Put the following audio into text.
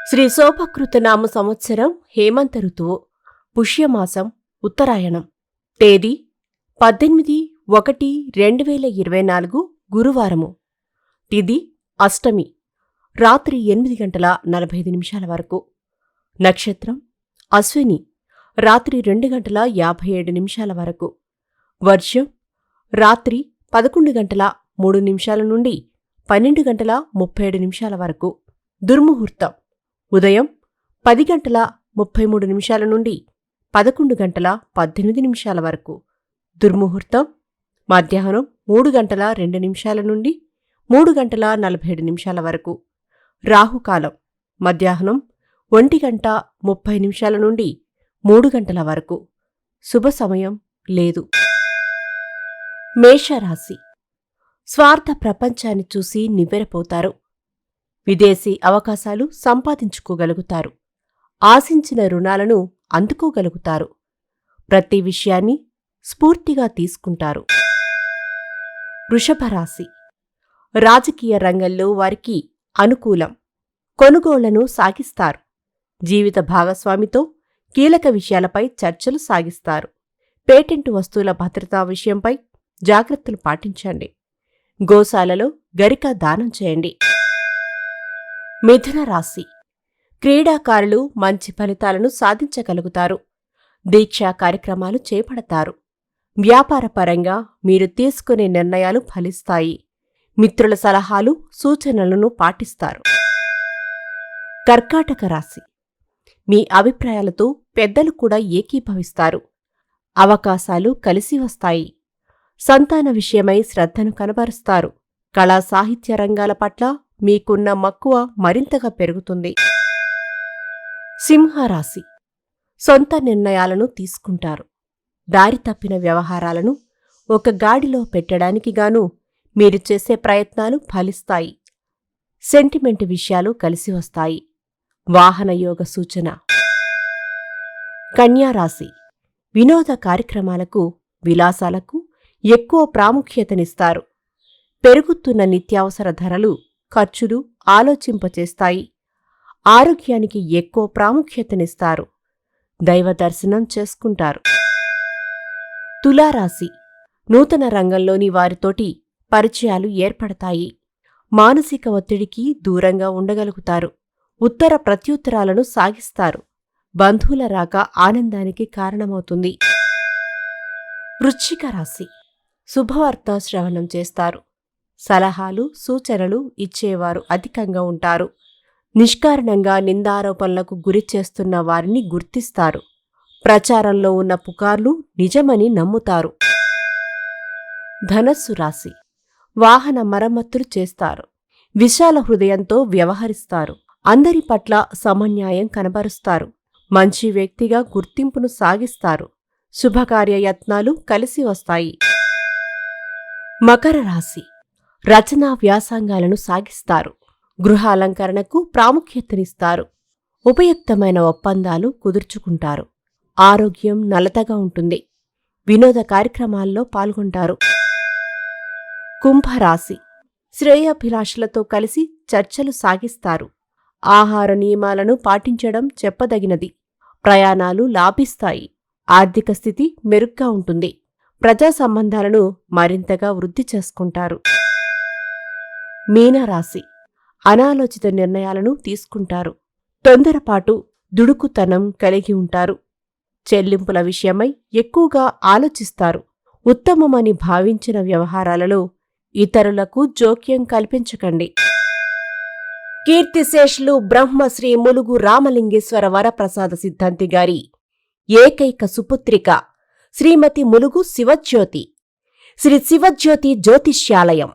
శ్రీ శోభకృతనామ సంవత్సరం హేమంత ఋతువు పుష్యమాసం ఉత్తరాయణం. తేదీ 18/1/2024 గురువారము. తిథి అష్టమి, రాత్రి 8:45 వరకు. నక్షత్రం అశ్విని, రాత్రి 2:57 వరకు. వర్షం రాత్రి 11:03 నుండి 12:37 వరకు. దుర్ముహూర్తం ఉదయం 10:33 నుండి 11:18 వరకు. దుర్ముహూర్తం మధ్యాహ్నం 3:02 నుండి 3:47 వరకు. రాహుకాలం మధ్యాహ్నం 1:30 నుండి 3 వరకు. శుభ సమయం లేదు. మేషరాశి, స్వార్థ ప్రపంచాన్ని చూసి నివ్వెరపోతారు. విదేశీ అవకాశాలు సంపాదించుకోగలుగుతారు. ఆశించిన రుణాలను అందుకోగలుగుతారు. ప్రతి విషయాన్ని స్ఫూర్తిగా తీసుకుంటారు. వృషభరాశి, రాజకీయ రంగంలో వారికి అనుకూలం. కొనుగోళ్లను సాగిస్తారు. జీవిత భాగస్వామితో కీలక విషయాలపై చర్చలు సాగిస్తారు. పేటెంట్ వస్తువుల భద్రతా విషయంపై జాగ్రత్తలు పాటించండి. గోశాలలో గరిక దానం చేయండి. మిథున రాశి, క్రీడాకారులు మంచి ఫలితాలను సాధించగలుగుతారు. దీక్షా కార్యక్రమాలు చేపడతారు. వ్యాపారపరంగా మీరు తీసుకునే నిర్ణయాలు ఫలిస్తాయి. మిత్రుల సలహాలు సూచనలను పాటిస్తారు. కర్కాటక రాశి, మీ అభిప్రాయాలతో పెద్దలు కూడా ఏకీభవిస్తారు. అవకాశాలు కలిసి వస్తాయి. సంతాన విషయమై శ్రద్ధను కనబరుస్తారు. కళా సాహిత్య రంగాల పట్ల మీకున్న మక్కువ మరింతగా పెరుగుతుంది. సింహరాశి, సొంత నిర్ణయాలను తీసుకుంటారు. దారి తప్పిన వ్యవహారాలను ఒక గాడిలో పెట్టడానికి గాను మీరు చేసే ప్రయత్నాలు ఫలిస్తాయి. సెంటిమెంట్ విషయాలు కలిసి వస్తాయి. వాహనయోగ సూచన. కన్యారాశి, వినోద కార్యక్రమాలకు విలాసాలకు ఎక్కువ ప్రాముఖ్యతనిస్తారు. పెరుగుతున్న నిత్యావసర ధరలు ఖర్చులు ఆలోచింపచేస్తాయి. ఆరోగ్యానికి ఎక్కువ ప్రాముఖ్యతనిస్తారు. దైవ దర్శనం చేసుకుంటారు. తులారాశి, నూతన రంగంలోని వారితోటి పరిచయాలు ఏర్పడతాయి. మానసిక ఒత్తిడికి దూరంగా ఉండగలుగుతారు. ఉత్తర ప్రత్యుత్తరాలను సాగిస్తారు. బంధువుల రాక ఆనందానికి కారణమవుతుంది. వృశ్చిక రాశి, శుభవార్త శ్రవణం చేస్తారు. సలహాలు సూచనలు ఇచ్చేవారు అధికంగా ఉంటారు. నిష్కారణంగా నిందారోపణలకు గురి చేస్తున్న వారిని గుర్తిస్తారు. ప్రచారంలో ఉన్న పుకార్లు నిజమని నమ్ముతారు. ధనస్సు రాశి, వాహన మరమ్మతులు చేస్తారు. విశాల హృదయంతో వ్యవహరిస్తారు. అందరి పట్ల సమన్యాయం కనబరుస్తారు. మంచి వ్యక్తిగా గుర్తింపును సాగిస్తారు. శుభకార్య యత్నాలు కలిసి వస్తాయి. మకర రాశి, రచనా వ్యాసంగాలను సాగిస్తారు. గృహాలంకరణకు ప్రాముఖ్యతనిస్తారు. ఉపయుక్తమైన ఒప్పందాలు కుదుర్చుకుంటారు. ఆరోగ్యం నలతగా ఉంటుంది. వినోద కార్యక్రమాల్లో పాల్గొంటారు. కుంభరాశి, శ్రేయోభిలాషులతో కలిసి చర్చలు సాగిస్తారు. ఆహార నియమాలను పాటించడం చెప్పదగినది. ప్రయాణాలు లాభిస్తాయి. ఆర్థిక స్థితి మెరుగ్గా ఉంటుంది. ప్రజా సంబంధాలను మరింతగా వృద్ధి చేసుకుంటారు. మీనరాశి, అనాలోచిత నిర్ణయాలను తీసుకుంటారు. తొందరపాటు దుడుకుతనం కలిగి ఉంటారు. చెల్లింపుల విషయమై ఎక్కువగా ఆలోచిస్తారు. ఉత్తమమని భావించిన వ్యవహారాలలో ఇతరులకు జోక్యం కల్పించకండి. కీర్తిశేషులు బ్రహ్మశ్రీ ములుగు రామలింగేశ్వర వరప్రసాద సిద్ధాంతి గారి ఏకైక సుపుత్రిక శ్రీమతి ములుగు శివజ్యోతి, శ్రీ శివజ్యోతి జ్యోతిష్యాలయం